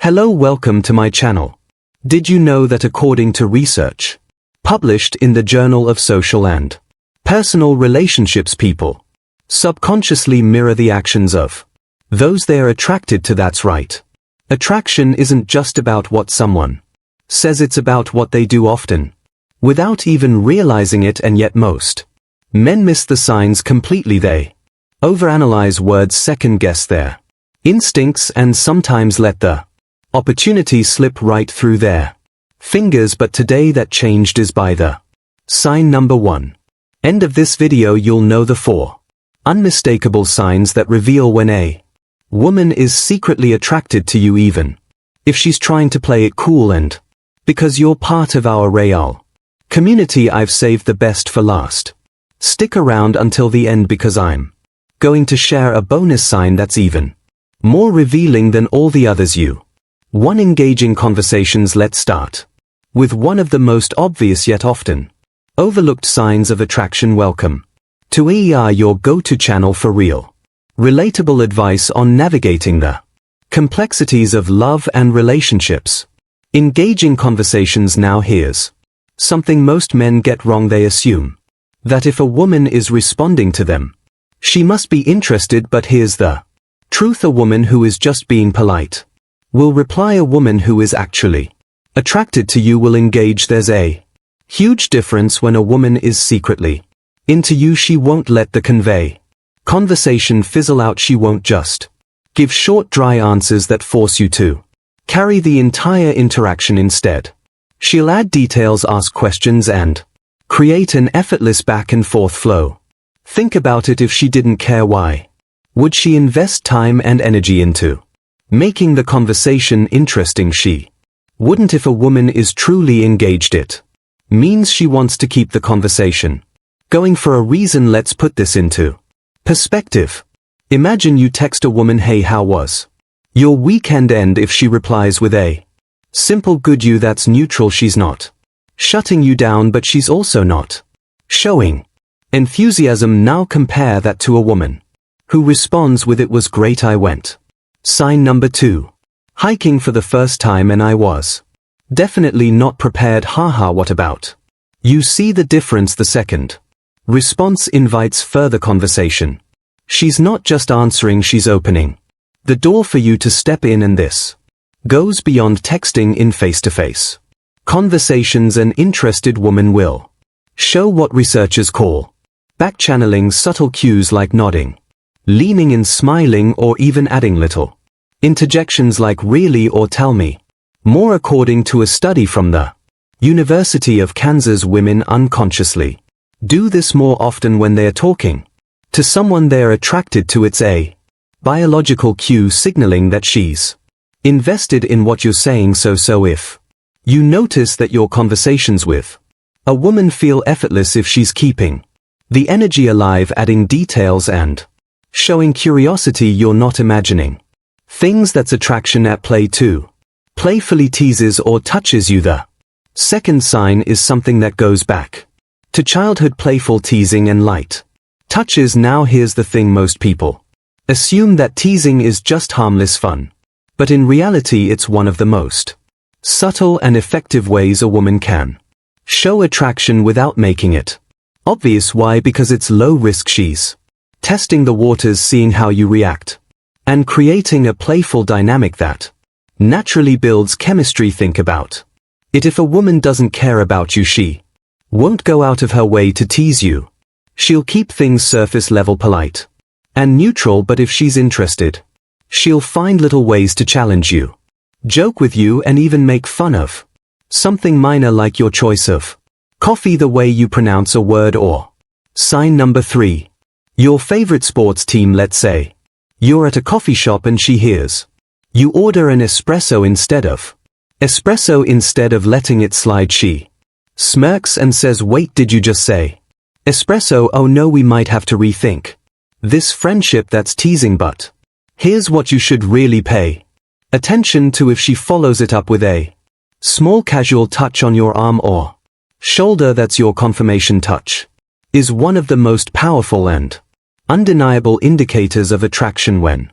Hello, welcome to my channel. Did you know that according to research published in the Journal of Social and Personal Relationships, people subconsciously mirror the actions of those they are attracted to? That's right. Attraction isn't just about what someone says, it's about what they do, often without even realizing it, and yet most men miss the signs completely. They overanalyze words, second-guess their instincts, and sometimes let the opportunity slip right through their fingers. But today that changed is by the sign number 1. End of this video you'll know the 4 unmistakable signs that reveal when a woman is secretly attracted to you, even if she's trying to play it cool. And because you're part of our Real community, I've saved the best for last. Stick around until the end, because I'm going to share a bonus sign that's even more revealing than all the others. You 1. Engaging conversations. Let's start with one of the most obvious yet often overlooked signs of attraction. Welcome to ER, your go-to channel for real, relatable advice on navigating the complexities of love and relationships. Engaging conversations. Now here's something most men get wrong. They assume that if a woman is responding to them, she must be interested. But here's the truth: a woman who is just being polite will reply. A woman who is actually attracted to you will engage. There's a huge difference. When a woman is secretly into you, she won't let the conversation fizzle out. She won't just give short, dry answers that force you to carry the entire interaction. Instead, she'll add details, ask questions, and create an effortless back and forth flow. Think about it: if she didn't care, why would she invest time and energy into making the conversation interesting? She wouldn't. If a woman is truly engaged, it means she wants to keep the conversation going for a reason. Let's put this into perspective. Imagine you text a woman, "Hey, how was your weekend?" And if she replies with a simple "good," that's neutral. She's not shutting you down, but she's also not showing enthusiasm. Now compare that to a woman who responds with "It was great, I went." Sign number 2. Hiking for the first time and I was definitely not prepared. Haha, what about? You see the difference? The second response invites further conversation. She's not just answering, she's opening the door for you to step in, and this goes beyond texting. In face-to-face conversations, an interested woman will show what researchers call back-channeling, subtle cues like nodding, leaning in, smiling, or even adding little interjections like "really" or "tell me more." According to a study from the University of Kansas, women unconsciously do this more often when they are talking to someone they are attracted to. It's a biological cue signaling that she's invested in what you're saying. So if you notice that your conversations with a woman feel effortless, if she's keeping the energy alive, adding details, and showing curiosity, you're not imagining things, that's attraction at play. 2. Playfully teases or touches you. The second sign is something that goes back to childhood: playful teasing and light touches. Now here's the thing: most people assume that teasing is just harmless fun, but in reality it's one of the most subtle and effective ways a woman can show attraction without making it obvious. Why? Because it's low risk. She's testing the waters, seeing how you react, and creating a playful dynamic that naturally builds chemistry. Think about it: if a woman doesn't care about you, she won't go out of her way to tease you. She'll keep things surface level, polite and neutral. But if she's interested, she'll find little ways to challenge you, joke with you, and even make fun of something minor like your choice of coffee, the way you pronounce a word, or sign number 3. Your favorite sports team. Let's say you're at a coffee shop and she hears you order an espresso instead of letting it slide. She smirks and says, "Wait, did you just say espresso? Oh no, we might have to rethink this friendship." That's teasing, but here's what you should really pay attention to: if she follows it up with a small casual touch on your arm or shoulder, that's your confirmation touch, is one of the most powerful and undeniable indicators of attraction. When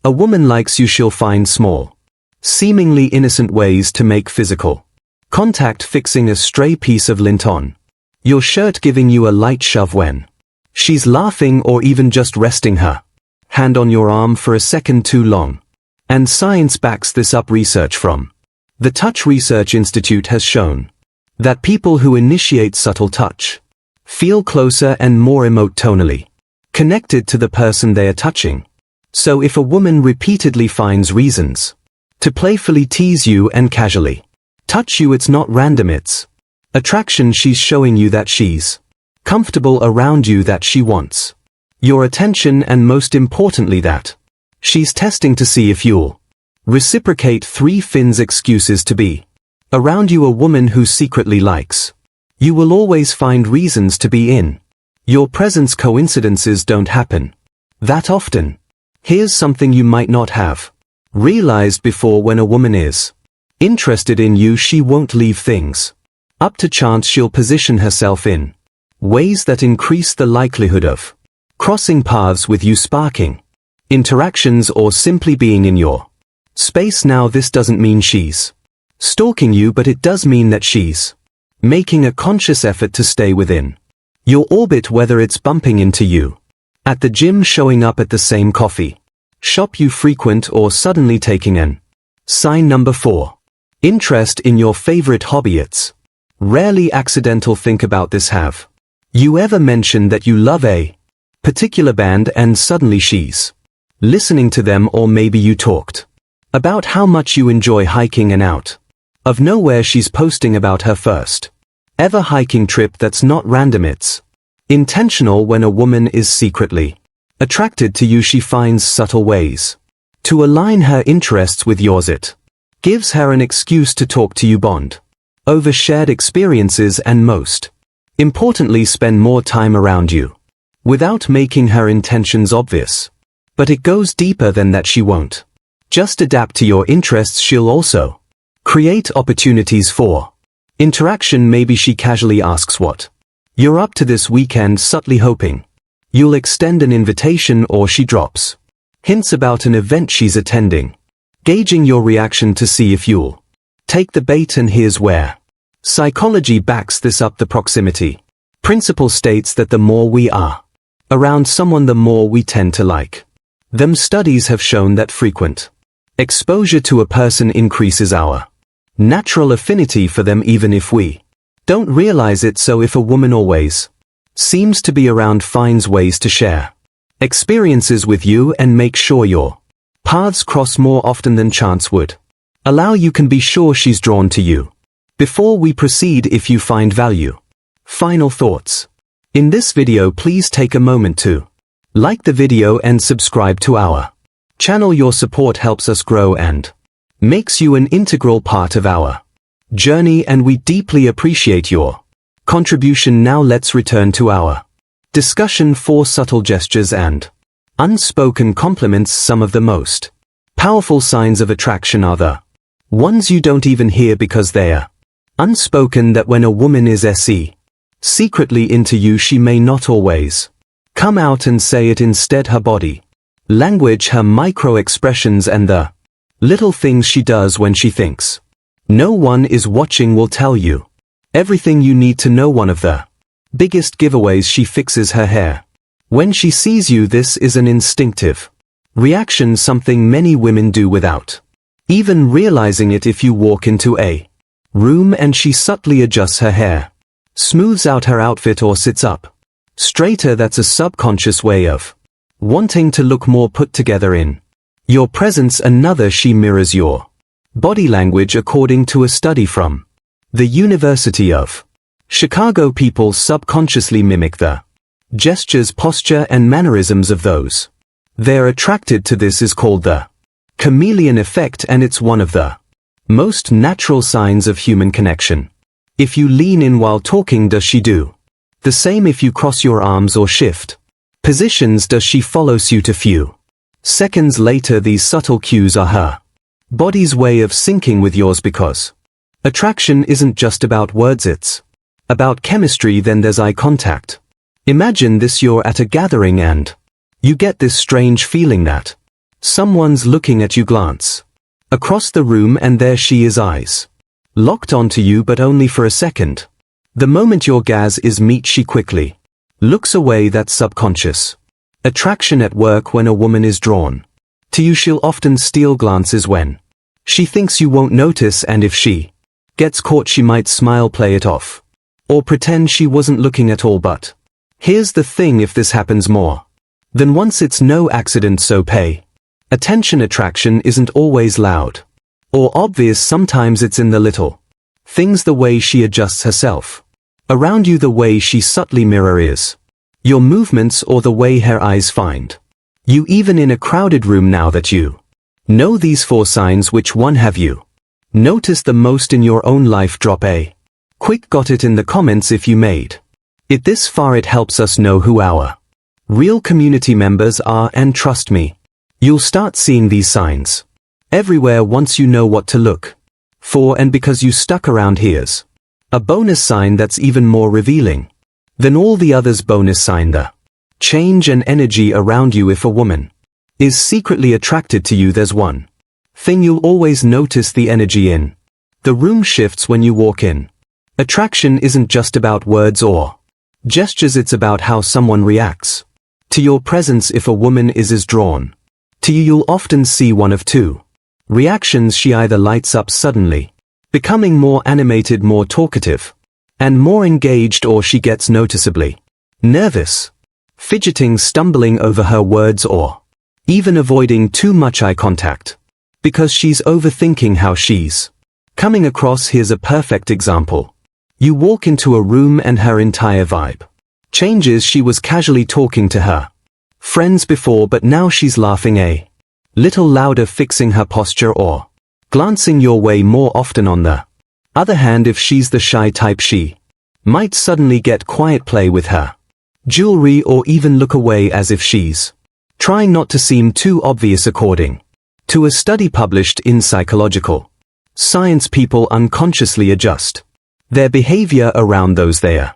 a woman likes you, she'll find small seemingly innocent ways to make physical contact, fixing a stray piece of lint on your shirt, giving you a light shove when she's laughing, or even just resting her hand on your arm for a second too long. And science backs this up. Research from the Touch Research Institute has shown that people who initiate subtle touch feel closer and more emotionally connected to the person they are touching. So if a woman repeatedly finds reasons to playfully tease you and casually touch you, it's not random, it's attraction. She's showing you that she's comfortable around you, that she wants your attention, and most importantly that she's testing to see if you'll reciprocate. 3 Finn's excuses to be around you. A woman who secretly likes you will always find reasons to be in your presence. Coincidences don't happen that often. Here's something you might not have realized before: when a woman is interested in you, she won't leave things up to chance. She'll position herself in ways that increase the likelihood of crossing paths with you, sparking interactions, or simply being in your space. Now, this doesn't mean she's stalking you, but it does mean that she's making a conscious effort to stay within your orbit, whether it's bumping into you at the gym, showing up at the same coffee shop you frequent, or suddenly taking an sign. Number 4. Interest in your favorite hobby. It's rarely accidental. Think about this. Have you ever mentioned that you love a particular band and suddenly she's listening to them? Or maybe you talked about how much you enjoy hiking and out of nowhere she's posting about her first ever hiking trip. That's not random, it's intentional. When a woman is secretly attracted to you, she finds subtle ways to align her interests with yours. It gives her an excuse to talk to you, bond over shared experiences, and most importantly, spend more time around you without making her intentions obvious. But it goes deeper than that. She won't just adapt to your interests, she'll also create opportunities for interaction. Maybe she casually asks what you're up to this weekend, subtly hoping you'll extend an invitation, or she drops hints about an event she's attending, gauging your reaction to see if you'll take the bait. And here's where psychology backs this up. The proximity principle states that the more we are around someone, the more we tend to like them. Studies have shown that frequent exposure to a person increases our natural affinity for them, even if we don't realize it. So if a woman always seems to be around, finds ways to share experiences with you, and make sure your paths cross more often than chance would allow, you can be sure she's drawn to you. Before we proceed, if you find value, final thoughts in this video, please take a moment to like the video and subscribe to our channel. Your support helps us grow and makes you an integral part of our journey, and we deeply appreciate your contribution. Now let's return to our discussion. 4 subtle gestures and unspoken compliments. Some of the most powerful signs of attraction are the ones you don't even hear because they are unspoken. That when a woman is secretly into you, she may not always come out and say it. Instead, her body language, her micro expressions, and the little things she does when she thinks no one is watching will tell you everything you need to know. One of the biggest giveaways: she fixes her hair when she sees you. This is an instinctive reaction, something many women do without even realizing it. If you walk into a room and she subtly adjusts her hair, smooths out her outfit, or sits up straighter, that's a subconscious way of wanting to look more put together in your presence. Another, she mirrors your body language. According to a study from the University of Chicago, people subconsciously mimic the gestures, posture, and mannerisms of those they're attracted to. This is called the chameleon effect, and it's one of the most natural signs of human connection. If you lean in while talking, does she do the same? If you cross your arms or shift positions, does she follow suit? A few seconds later, these subtle cues are her body's way of syncing with yours, because attraction isn't just about words, it's about chemistry. Then there's eye contact. Imagine this: you're at a gathering and you get this strange feeling that someone's looking at you. Glance Across the room and there she is, eyes locked onto you, but only for a second. The moment your gaze is met, she quickly looks away. That's subconscious attraction at work. When a woman is drawn to you, she'll often steal glances when she thinks you won't notice, and if she gets caught, she might smile, play it off, or pretend she wasn't looking at all. But here's the thing, if this happens more than once, it's no accident, so pay attention. Attraction isn't always loud or obvious. Sometimes it's in the little things, the way she adjusts herself around you, the way she subtly mirrors your movements, or the way her eyes find you even in a crowded room. Now that you know these 4 signs, which one have you noticed the most in your own life? Drop a quick got it in the comments. If you made it this far, it helps us know who our real community members are, and trust me, you'll start seeing these signs everywhere once you know what to look for. And because you stuck around, here's a bonus sign that's even more revealing than all the others. Bonus sign: the change and energy around you. If a woman is secretly attracted to you, there's one thing you'll always notice: the energy in the room shifts when you walk in. Attraction isn't just about words or gestures, it's about how someone reacts to your presence. If a woman is as drawn to you, you'll often see one of 2 reactions. She either lights up suddenly, becoming more animated, more talkative, and more engaged, or she gets noticeably nervous, fidgeting, stumbling over her words, or even avoiding too much eye contact because she's overthinking how she's coming across. Here's a perfect example. You walk into a room and her entire vibe changes. She was casually talking to her friends before, but now she's laughing a little louder, fixing her posture, or glancing your way more often. On the other hand, if she's the shy type, she might suddenly get quiet, play with her jewelry, or even look away as if she's trying not to seem too obvious. According to a study published in Psychological Science, people unconsciously adjust their behavior around those they are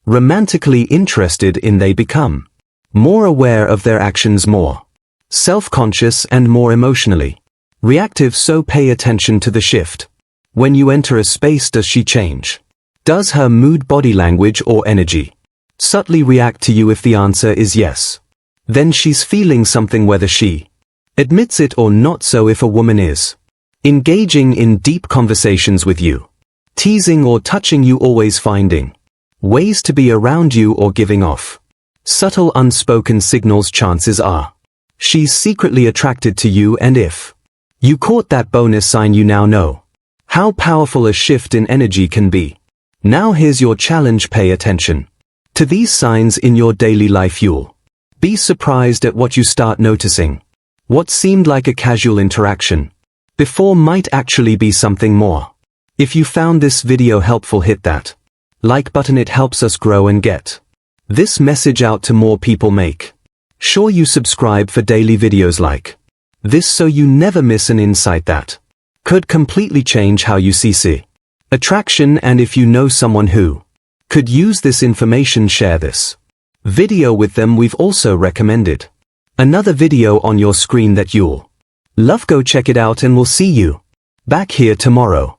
romantically interested in. They become more aware of their actions, more self-conscious, and more emotionally reactive. So pay attention to the shift. When you enter a space, does she change? Does her mood, body language, or energy subtly react to you? If the answer is yes, then she's feeling something, whether she admits it or not. So if a woman is engaging in deep conversations with you, teasing or touching you, always finding ways to be around you, or giving off subtle unspoken signals, chances are she's secretly attracted to you. And if you caught that bonus sign, you now know how powerful a shift in energy can be. Now here's your challenge: pay attention to these signs in your daily life. You'll be surprised at what you start noticing. What seemed like a casual interaction before might actually be something more. If you found this video helpful, hit that like button. It helps us grow and get this message out to more people. Make sure you subscribe for daily videos like this so you never miss an insight that could completely change how you see attraction. And if you know someone who could use this information, share this video with them. We've also recommended another video on your screen that you'll love. Go check it out, and we'll see you back here tomorrow.